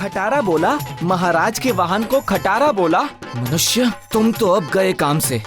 खटारा बोला, महाराज के वाहन को खटारा बोला। मनुष्य, तुम तो अब गए काम से।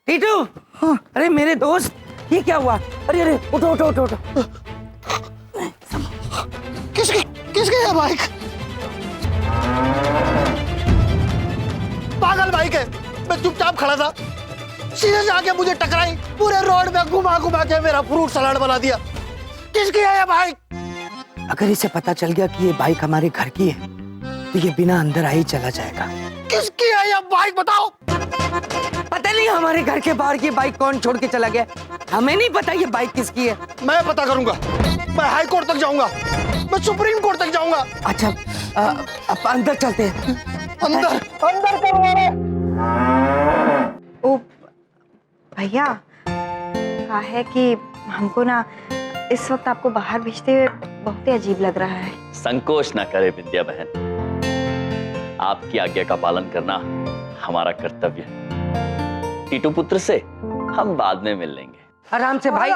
टीटू, अरे मेरे दोस्त, ये क्या हुआ? अरे अरे उठो उठो उठो उठो। किसके है बाइक? पागल बाइक है। मैं चुपचाप खड़ा था, सीधे से आके मुझे टकराई, पूरे रोड में घुमा घुमा के मेरा फ्रूट सलाद बना दिया। किसकी है ये बाइक? अगर इसे पता चल गया कि ये बाइक हमारे घर की है तो ये बिना अंदर आए ही चला जाएगा। किसकी है ये बाइक बताओ? पता नहीं, हमारे घर के बाहर की बाइक कौन छोड़ के चला गया, हमें नहीं पता ये बाइक किसकी है। मैं पता करूंगा, मैं हाई कोर्ट तक जाऊंगा, मैं सुप्रीम कोर्ट तक जाऊंगा। अच्छा, अब अंदर चलते हैं। अंदर अंदर करो। ओ भैया, कहा है कि हमको ना इस वक्त आपको बाहर भेजते हुए बहुत ही अजीब लग रहा है। संकोच ना करे विद्या बहन, आपकी आज्ञा का पालन करना हमारा कर्तव्य है। टीटू पुत्र से हम बाद में मिल लेंगे। आराम से भाई,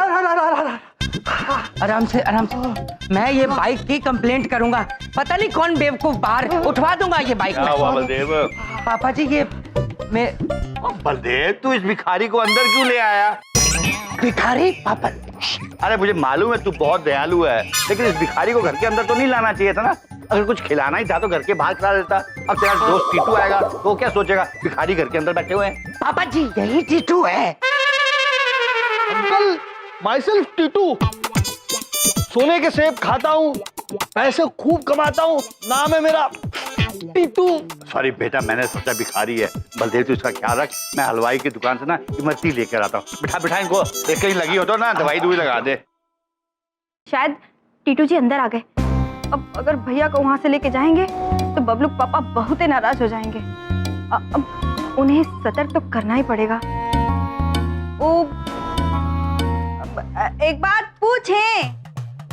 आराम से आराम से। मैं ये बाइक की कंप्लेंट करूंगा, पता नहीं कौन बेवकूफ बाहर उठवा दूंगा ये बाइक में। बलदेव, पापा जी ये मैं बलदेव तू इस भिखारी को अंदर क्यों ले आया? भिखारी? पापा, अरे मुझे मालूम है तू बहुत दयालु है, लेकिन इस भिखारी को घर के अंदर तो नहीं लाना चाहिए था ना। अगर कुछ खिलाना ही था तो घर के बाहर खिला देता। अब तेरा दोस्त टीटू आएगा तो क्या सोचेगा, भिखारी घर के अंदर बैठे हुए हैं। पापा जी यही टीटू है। अंकल, माई सेल्फ टीटू, सोने के सेब खाता हूँ, पैसे खूब कमाता हूँ, नाम है मेरा टीटू। सॉरी बेटा, मैंने सोचा भिखारी है। बलदेव तू इसका ख्याल रख, मैं हलवाई की दुकान से ना इमरती लेकर आता हूँ। बिठा बिठा इनको, एक कहीं लगी हो तो ना दवाई दुई लगा दे। शायद टीटू जी अंदर आ गए। अब अगर भैया को वहां से लेके जाएंगे तो बबलू पापा बहुत ही नाराज हो जाएंगे। अब उन्हें सतर्क तो करना ही पड़ेगा। ओ, एक बात पूछें,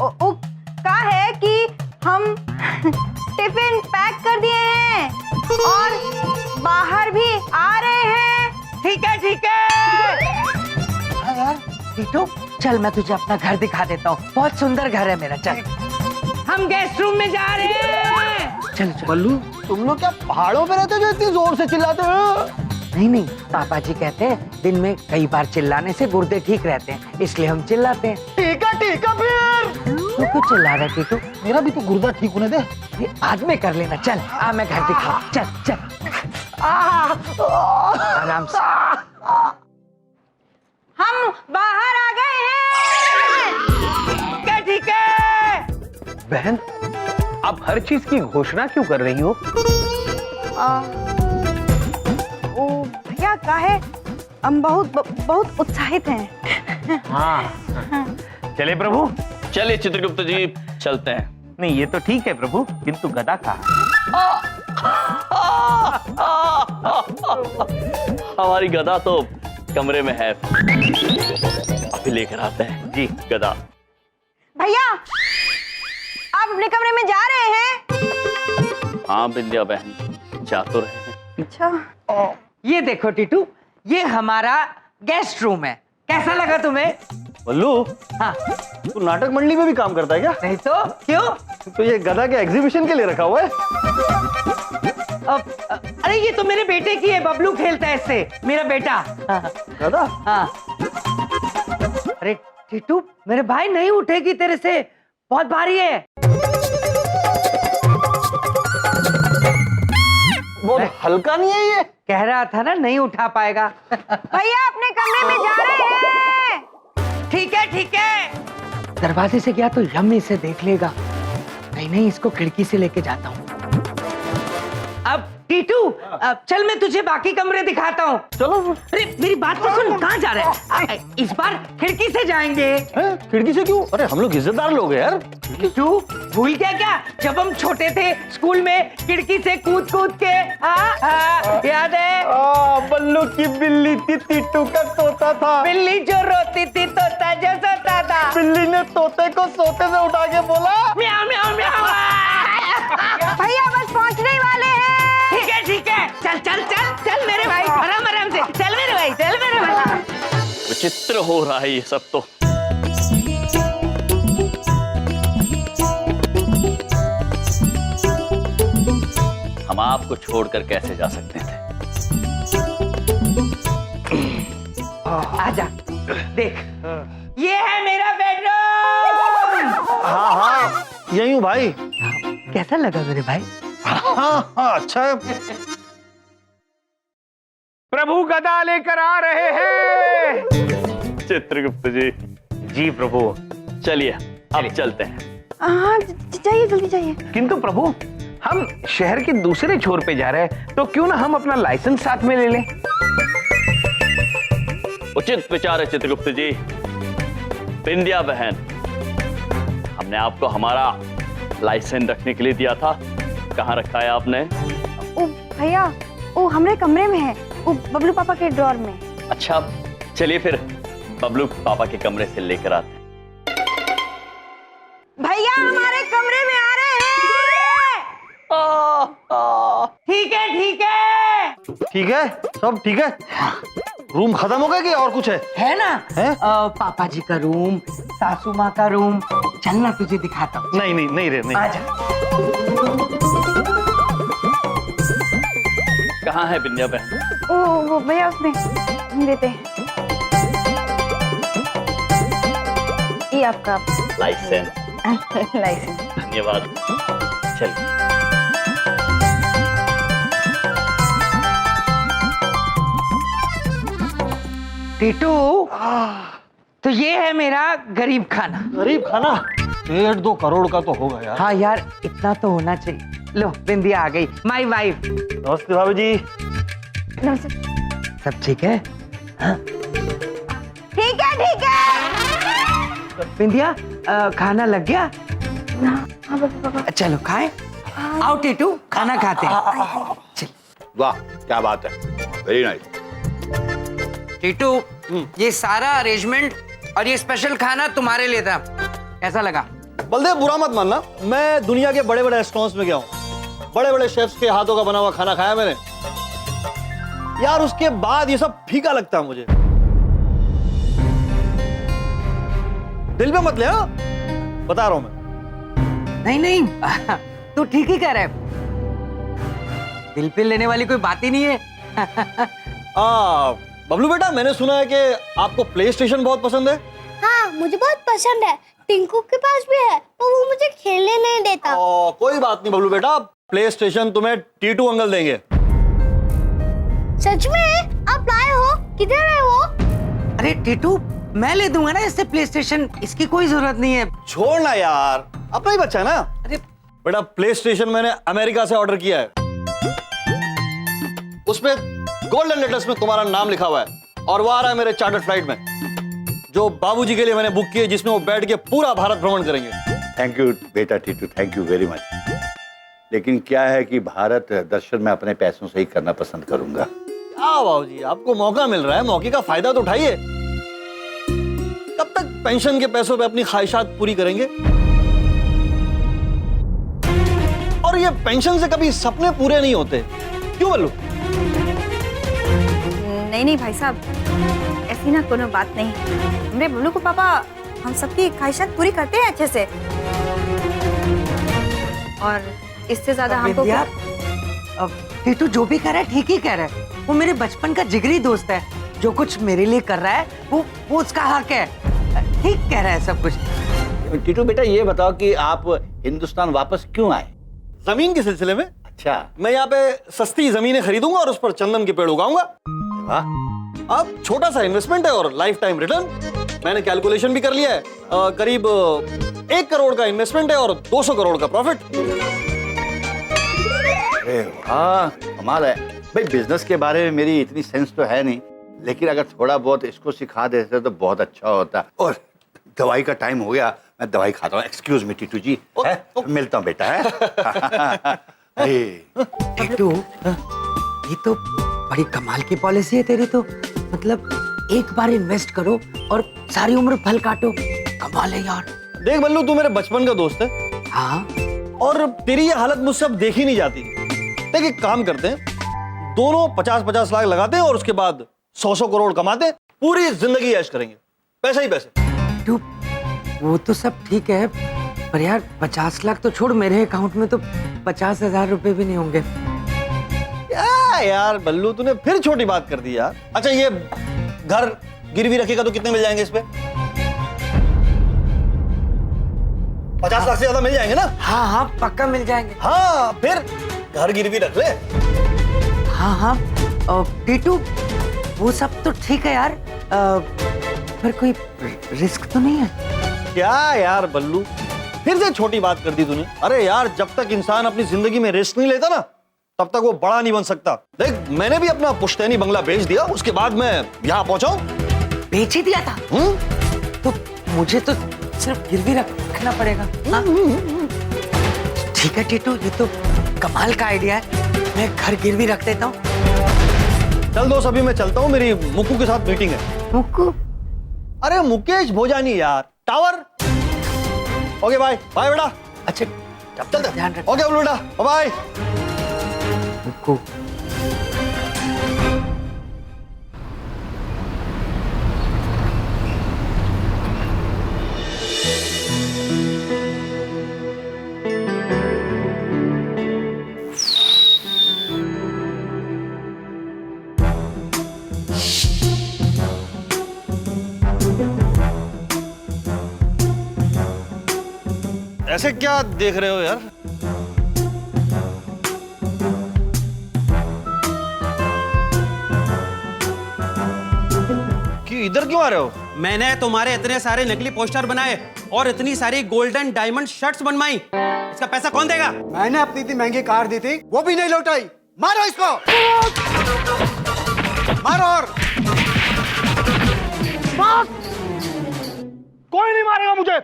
क्या है कि हम टिफिन पैक कर दिए हैं और बाहर भी आ रहे हैं। ठीक है ठीक है। हाँ यार टीटू, चल मैं तुझे अपना घर दिखा देता हूँ, बहुत सुंदर घर है मेरा। चल, हम गेस्ट रूम में जा रहे हैं। चल चल। बल्लू, तुम लोग क्या पहाड़ों पे रहते हो जो इतनी जोर से चिल्लाते हो? नहीं नहीं, पापा जी कहते हैं दिन में कई बार चिल्लाने से गुर्दे ठीक रहते हैं, इसलिए हम चिल्लाते हैं। ठीक है फिर। तू क्यों चिल्ला रहा है टीटू? मेरा भी तो गुर्दा ठीक होने दे। ये बाद में कर लेना। चल आ, मैं घर दिखा। चल चल आराम से। हम बाहर आ गए हैं। क्या ठीक है? बहन, आप हर चीज की घोषणा क्यों कर रही हो? ओ भैया, क्या है, हम बहुत उत्साहित हैं। हाँ, चले प्रभु। चलिए चित्रगुप्त जी, चलते हैं। नहीं ये तो ठीक है प्रभु, किंतु गदा कहाँ? हमारी गदा तो कमरे में है, अभी लेकर आते हैं जी गदा। भैया, आप अपने कमरे में जा रहे हैं? हाँ विद्या बहन, जा तो रहे हैं। अच्छा, ये देखो टीटू, ये हमारा गेस्ट रूम है। कैसा लगा तुम्हें? बल्लू, हाँ, तू नाटक मंडली में भी काम करता है क्या? नहीं तो क्यों? तो ये गधा के एग्जीबिशन के लिए रखा हुआ है? अरे ये तो मेरे बेटे की है, बबलू खेलता है इससे, मेरा बेटा। दादा हाँ। अरे टीटू, मेरे भाई नहीं उठेगी तेरे से, बहुत भारी है। बहुत हल्का नहीं है ये? कह रहा था ना नहीं उठा पाएगा। भैया अपने कमरे में जा रहे हैं। ठीक है ठीक है। दरवाजे से गया तो यम्मी से देख लेगा। नहीं, इसको खिड़की से लेके जाता हूँ। अब टीटू, अब चल मैं तुझे बाकी कमरे दिखाता हूँ। चलो। अरे मेरी बात तो सुन, कहाँ जा रहे हैं? इस बार खिड़की से जाएंगे। खिड़की से क्यों? अरे हम लोग इज्जतदार लोग हैं यार। टीटू भूल गया क्या, जब हम छोटे थे स्कूल में खिड़की से कूद कूद के, याद है? बल्लू की बिल्ली थी, टीटू का तोता था। बिल्ली जो रोती थी तोता जो सोता था। बिल्ली ने तोते को सोते से उठा के बोला म्याऊं म्याऊं म्याऊं। भैया बस पहुंचने ही वाले हैं। ठीक है, चल चल चल चल मेरे भाई, आराम आराम से चल मेरे भाई, चल मेरे भाई। विचित्र हो रहा है ये सब तो। हम आपको छोड़कर कैसे जा सकते थे? आजा, देख, ये है मेरा बेडरूम। हाँ यही हूँ भाई। कैसा लगा मेरे भाई? हाँ अच्छा है। प्रभु गदा लेकर आ रहे हैं। चित्रगुप्त जी। जी प्रभु। चलिए अब चलते हैं। हाँ जाइए, जल्दी जाइए। किंतु प्रभु, हम शहर के दूसरे छोर पे जा रहे हैं, तो क्यों ना हम अपना लाइसेंस साथ में ले लें? उचित विचार है चित्रगुप्त जी। बिंदिया बहन, हमने आपको हमारा लाइसेंस रखने के लिए दिया था, कहाँ रखा है आपने? ओ भैया, वो हमारे कमरे में है, वो बबलू पापा के ड्रॉर में। अच्छा चलिए फिर बबलू पापा के कमरे से लेकर आते हैं। भैया हमारे कमरे में आ रहे हैं। ठीक है ठीक है। ठीक है, सब ठीक है। रूम खत्म हो गया कि और कुछ है ना? है? पापा जी का रूम, सासू माँ का रूम, चलना तुझे दिखाता हूँ। नहीं रे नहीं। आजा। कहाँ है बिंदिया बहन? वो भैया उसमें हम देते हैं। ये आपका लाइसेंस। लाइसेंस। धन्यवाद। चलिए। टीटू, तो ये है मेरा गरीब खाना। गरीब खाना 1.5-2 करोड़ का तो होगा यार। हाँ यार, इतना तो होना चाहिए। लो बिंदिया आ गई, माई वाइफ। नमस्ते भाभी जी। नमस्ते। सब ठीक है? हाँ? ठीक है ठीक है। बिंदिया, खाना लग गया? हाँ पापा। चलो खाए। आओ टीटू, खाना खाते हैं। चल। वाह क्या बात है, वेरी नाइस। टीटू, ये सारा अरेंजमेंट और ये स्पेशल खाना तुम्हारे लिए था, कैसा लगा? बलदेव बुरा मत मानना, मैं दुनिया के बड़े बड़े रेस्टोरेंट्स में गया हूँ, बड़े बड़े शेफ्स के हाथों का बना हुआ खाना खाया मैंने यार, उसके बाद ये सब फीका लगता है मुझे। दिल पे मत ले, हाँ? बता रहा हूं मैं। नहीं तू ठीक ही कह रहा है, दिल पे लेने वाली कोई बात ही नहीं है। बबलू बेटा, मैंने सुना है कि आपको प्ले स्टेशन बहुत पसंद है। हाँ मुझे बहुत पसंद है, टिंकू के पास भी है पर वो मुझे खेलने नहीं देता। कोई बात नहीं बबलू बेटा, प्ले स्टेशन तुम्हें टीटू अंकल देंगे। सच में? आप लाए हो? किधर है वो? अरे टीटू, मैं ले दूंगा ना इससे प्ले स्टेशन, इसकी कोई जरूरत नहीं है। छोड़ना यार, अपना ही बच्चा है ना। अरे बेटा, प्ले स्टेशन मैंने अमेरिका से ऑर्डर किया है, उसपे गोल्डन लेटर्स में तुम्हारा नाम लिखा हुआ है और वो आ रहा है मेरे चार्टर्ड फ्लाइट में, जो बाबूजी के लिए मैंने बुक की है, जिसमें वो बैठ के पूरा भारत भ्रमण करेंगे। थैंक यू बेटा Titu, thank you very much. लेकिन क्या है कि भारत दर्शन मैं अपने पैसों से ही करना पसंद करूंगा। क्या बाबूजी, आपको मौका मिल रहा है, मौके का फायदा तो उठाइए। कब तक पेंशन के पैसों पे अपनी ख्वाहिशात पूरी करेंगे? और ये पेंशन से कभी सपने पूरे नहीं होते, क्यों बल्लू? नहीं भाई साहब, ऐसी ना कोनो बात नहीं। हमरे बबलू को पापा हम सबकी ख्वाहिशात पूरी करते हैं अच्छे से, और इससे ज्यादा हमको बिंदिया, अब टीटू जो भी कह रहा है ठीक ही कह रहा है। वो मेरे बचपन का जिगरी दोस्त है। जो कुछ मेरे लिए कर रहा है वो उसका हक है। ठीक कह रहा है सब कुछ। टीटू बेटा ये बताओ कि आप हिंदुस्तान वापस क्यों आए? जमीन के सिलसिले में। अच्छा। मैं यहाँ पे सस्ती जमीनें खरीदूंगा और उस पर चंदन के पेड़ उगाऊंगा। वाह। अब छोटा सा इन्वेस्टमेंट है और लाइफ टाइम रिटर्न। मैंने कैलकुलेशन भी कर लिया है। करीब 1 करोड़ का इन्वेस्टमेंट है और 200 करोड़ का प्रॉफिट। अरे वाह, कमाल है भाई। बिजनेस के बारे में मेरी इतनी सेंस तो है नहीं, लेकिन अगर थोड़ा बहुत इसको सिखा देते तो बहुत अच्छा होता। और दवाई का टाइम हो गया, मैं दवाई खाता हूँ। एक्सक्यूज मी टीटू जी, मिलता हूँ बेटा है। टीटू ये तो बड़ी कमाल की पॉलिसी है तेरी तो। मतलब एक बार इन्वेस्ट करो और सारी उम्र फल काटो। कमाल है यार। देख बल्लू, तू मेरे बचपन का दोस्त है। हाँ। और तेरी ये हालत मुझसे अब देखी नहीं जाती। देख एक काम करते हैं, दोनों 50-50 लाख लगाते हैं और उसके बाद 100 करोड़ कमाते हैं। पूरी जिंदगी ऐश करेंगे, पैसे ही पैसे। तू वो तो सब ठीक है, पर यार 50 लाख तो छोड़, मेरे अकाउंट में तो 50,000 रुपए भी नहीं होंगे। क्या यार बल्लू, तूने फिर छोटी बात कर दी यार। अच्छा ये घर गिरवी रखेगा तो कितने मिल जाएंगे इस पे? 50 लाख से ज्यादा मिल जाएंगे ना? हाँ हाँ पक्का मिल जाएंगे। हाँ फिर घर गिरवी रख ले। हाँ हाँ टीटू वो सब तो ठीक है यार, पर कोई रिस्क तो नहीं है? क्या यार बल्लू, फिर से छोटी बात कर दी तूने। अरे यार, जब तक इंसान अपनी जिंदगी में रिस्क नहीं लेता ना, तब तक वो बड़ा नहीं बन सकता। देख मैंने भी अपना पुश्तैनी बंगला बेच दिया, उसके बाद मैं यहाँ पहुंचा हूँ। बेच ही दिया था? तो मुझे तो सिर्फ गिरवी रखना पड़ेगा। हाँ? ठीक है टीटू, ये तो कमाल का आइडिया है। मैं घर गिरवी रख देता हूँ। चल दोस्त, अभी मैं चलता हूँ, मेरी मुक्कू के साथ मीटिंग है। मुक्कू? अरे मुकेश भोजानी यार, टावर। ओके बाय बाय बेटा। अच्छा चल ध्यान रख। ओके बेटा, बाय। मुक्कू ऐसे क्या देख रहे हो यार? इधर क्यों आ रहे हो? मैंने तुम्हारे इतने सारे नकली पोस्टर बनाए और इतनी सारी गोल्डन डायमंड शर्ट्स बनवाई। इसका पैसा कौन देगा? मैंने अपनी इतनी महंगी कार दी थी, वो भी नहीं लौटाई। मारो इसको, मारो। और कोई नहीं मारेगा मुझे।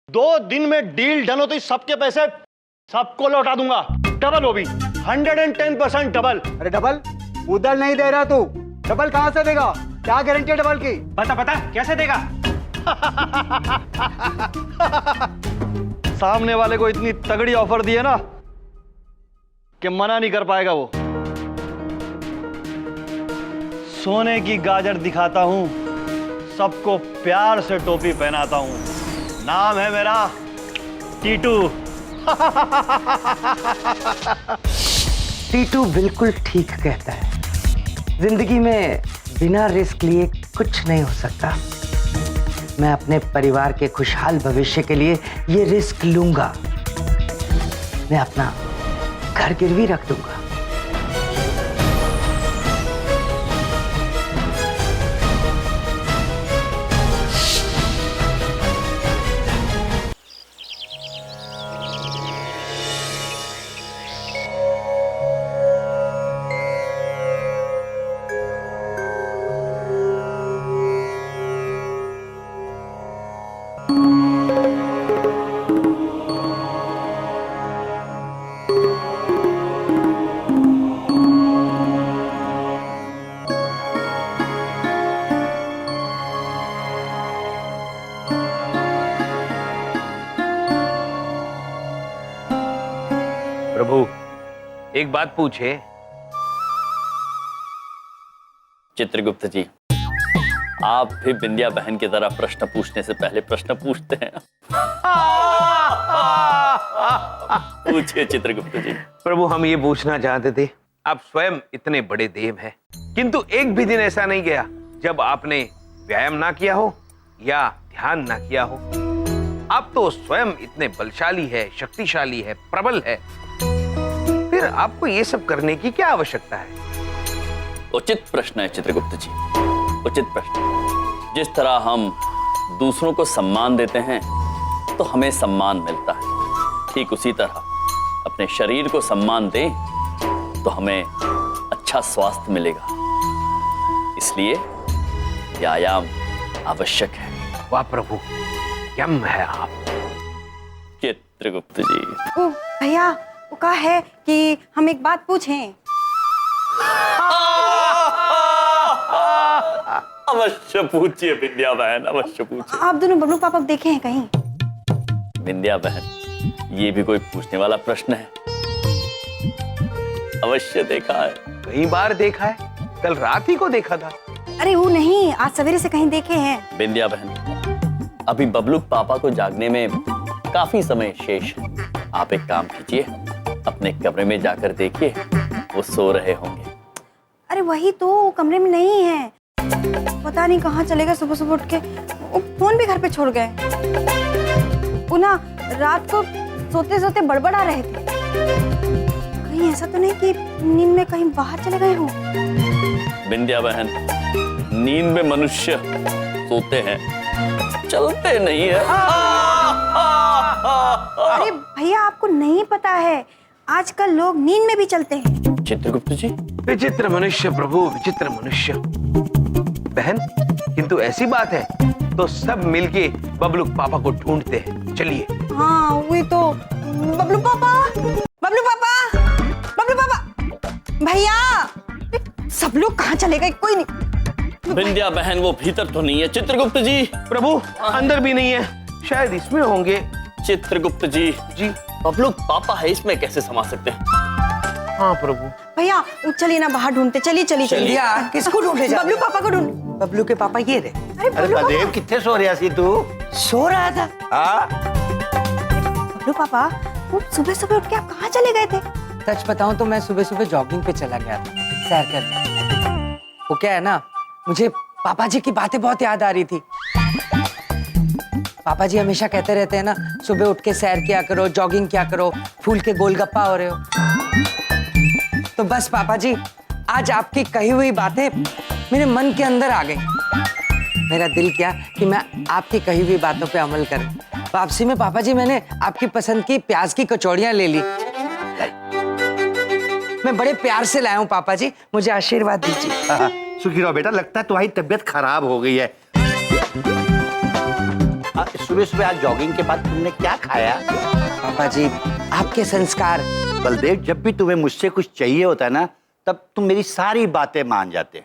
2 दिन में डील डन होती, सबके पैसे सबको लौटा दूंगा। डबल, वो भी 110% डबल। अरे डबल उधर नहीं दे रहा तू, डबल कहां से देगा? क्या गारंटी है डबल की? बता कैसे देगा? सामने वाले को इतनी तगड़ी ऑफर दी है ना कि मना नहीं कर पाएगा वो। सोने की गाजर दिखाता हूं, सबको प्यार से टोपी पहनाता हूं। नाम है मेरा टीटू। टीटू बिल्कुल ठीक कहता है। जिंदगी में बिना रिस्क लिए कुछ नहीं हो सकता। मैं अपने परिवार के खुशहाल भविष्य के लिए ये रिस्क लूंगा। मैं अपना घर गिरवी रख दूंगा। प्रभु एक बात पूछे? चित्रगुप्त जी, आप भी बिंदिया बहन की तरह प्रश्न पूछने से पहले प्रश्न पूछते हैं। पूछिए चित्रगुप्त जी। प्रभु हम ये पूछना चाहते थे, आप स्वयं इतने बड़े देव हैं, किंतु एक भी दिन ऐसा नहीं गया जब आपने व्यायाम ना किया हो या ध्यान ना किया हो। आप तो स्वयं इतने बलशाली है, शक्तिशाली है, प्रबल है, फिर आपको ये सब करने की क्या आवश्यकता है? उचित प्रश्न है चित्रगुप्त जी, उचित प्रश्न। जिस तरह हम दूसरों को सम्मान देते हैं तो हमें सम्मान मिलता है, ठीक उसी तरह अपने शरीर को सम्मान दें तो हमें अच्छा स्वास्थ्य मिलेगा। इसलिए व्यायाम आवश्यक है। वाह प्रभु, यम है आप। चित्रगुप्त जी। ओ भैया, वो कहा है कि हम एक बात पूछें। अवश्य पूछिए विंध्या बहन, अवश्य पूछिए। आप दोनों बबलू पापा देखे हैं कहीं? विंध्या बहन, ये भी कोई पूछने वाला प्रश्न है? अवश्य देखा है। कई बार देखा है, कल रात ही को देखा था। अरे वो नहीं, आज सवेरे से कहीं देखे हैं। विंध्या बहन, अभी बबलू पापा को जागने में काफी समय शेष है। आप एक काम कीजिए, अपने कमरे में जाकर देखिए, वो सो रहे होंगे। अरे वही तो, कमरे में नहीं है, पता नहीं कहाँ चले गए। सुबह सुबह उठ के वो फोन भी घर पे छोड़ गए। वो ना रात को सोते सोते बड़बड़ा रहे थे। कहीं ऐसा तो नहीं कि नींद में कहीं बाहर चले गए हों? विंध्या बहन, नींद में मनुष्य सोते हैं, चलते नहीं है। अरे भैया, आपको नहीं पता है, आजकल लोग नींद में भी चलते हैं। चित्रगुप्त जी। विचित्र मनुष्य प्रभु, विचित्र मनुष्य। बहन, किंतु ऐसी बात है तो सब मिलके बबलू पापा को ढूंढते हैं। चलिए। हाँ वही तो। बबलू पापा, बबलू पापा, बबलू पापा, भैया, सब लोग कहाँ चले गए? कोई नहीं। विंध्या बहन, वो भीतर तो नहीं है। चित्रगुप्त जी। प्रभु, अंदर भी नहीं है, शायद इसमें होंगे। चित्रगुप्त जी। जी। बबलू पापा है, इसमें कैसे समा सकते हैं? हाँ प्रभु। भैया चलिए ना, बाहर ढूंढते। चलिए चलिए चलिए। किसको ढूंढे जा? बबलू पापा को ढूंढ। बबलू के पापा ये रहे। अरे अरे बलदेव, कितने सो रहा सी तू? सो रहा था। हाँ? बबलू पापा, वो सुबह सुबह उठ के आप कहाँ चले गए थे? सच बताऊं तो मैं सुबह सुबह जॉगिंग पे चला गया था, सैर करने। वो क्या है ना, मुझे पापा जी की बातें बहुत याद आ रही थी। पापा जी हमेशा कहते रहते हैं ना, सुबह उठ के सैर किया करो, जॉगिंग किया करो, फूल के गोलगप्पा हो रहे हो। तो बस पापा जी, आज आपकी कही हुई बातें मेरे मन के अंदर आ गई। मेरा दिल किया कि मैं आपकी कही हुई बातों पे अमल करूं। वापसी में पापा जी मैंने आपकी पसंद की प्याज की कचौड़ियां ले ली। मैं बड़े प्यार से लाया हूं पापा जी, मुझे आशीर्वाद दीजिए। सुखी रहो बेटा, लगता है तुम्हारी तबीयत खराब हो गई है। सुबह सुबह आज जॉगिंग के बाद तुमने क्या खाया? पापा जी, आपके संस्कार। बलदेव, जब भी तुम्हें मुझसे कुछ चाहिए होता है ना, तब तुम मेरी सारी बातें मान जाते हो।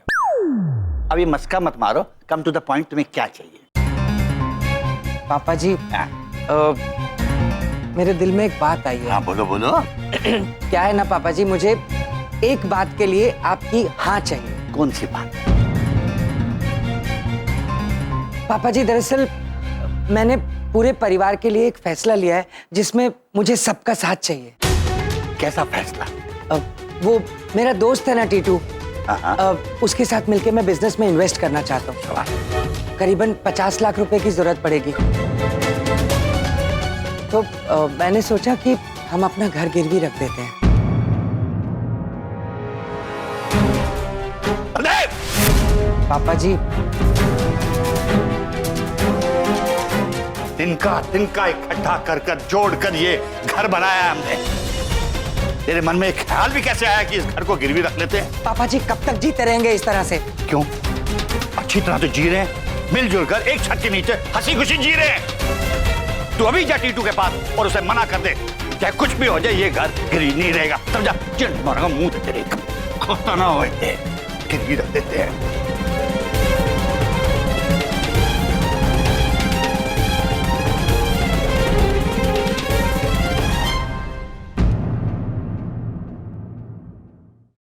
अब ये मस्का मत मारो, कम टू द पॉइंट, तुम्हें क्या चाहिए? पापा जी, मेरे दिल में एक बात आई है। हाँ बोलो बोलो। क्या है ना पापा जी, मुझे एक बात के लिए आपकी हाँ चाहिए। कौन सी बात? पापा जी, दरअसल मैंने पूरे परिवार के लिए एक फैसला लिया है जिसमें मुझे सबका साथ चाहिए। कैसा फैसला? वो मेरा दोस्त है ना टीटू, हाँ। उसके साथ मिलके मैं बिजनेस में इन्वेस्ट करना चाहता हूँ। करीबन 50 लाख रुपए की जरूरत पड़ेगी। तो मैंने सोचा कि हम अपना घर गिरवी रख देते हैं। पापा जी, तिनका इकट्ठा कर जोड़कर ये घर बनाया है हमने। तेरे मन में एक ख्याल भी कैसे आया कि इस घर को गिरवी रख लेते हैं? पापा जी, कब तक जीते रहेंगे इस तरह से? क्यों? अच्छी तरह तो जी रहे हैं, मिलजुल कर एक छत के नीचे हंसी खुशी जी रहे हैं। तू अभी जा टीटू के पास और उसे मना कर दे, चाहे कुछ भी हो जाए, ये घर गिरवी नहीं रहेगा। समझा? चिढ़ मारूंगा मुंह तेरे, खोता ना हो, गिरवी रख देते हैं।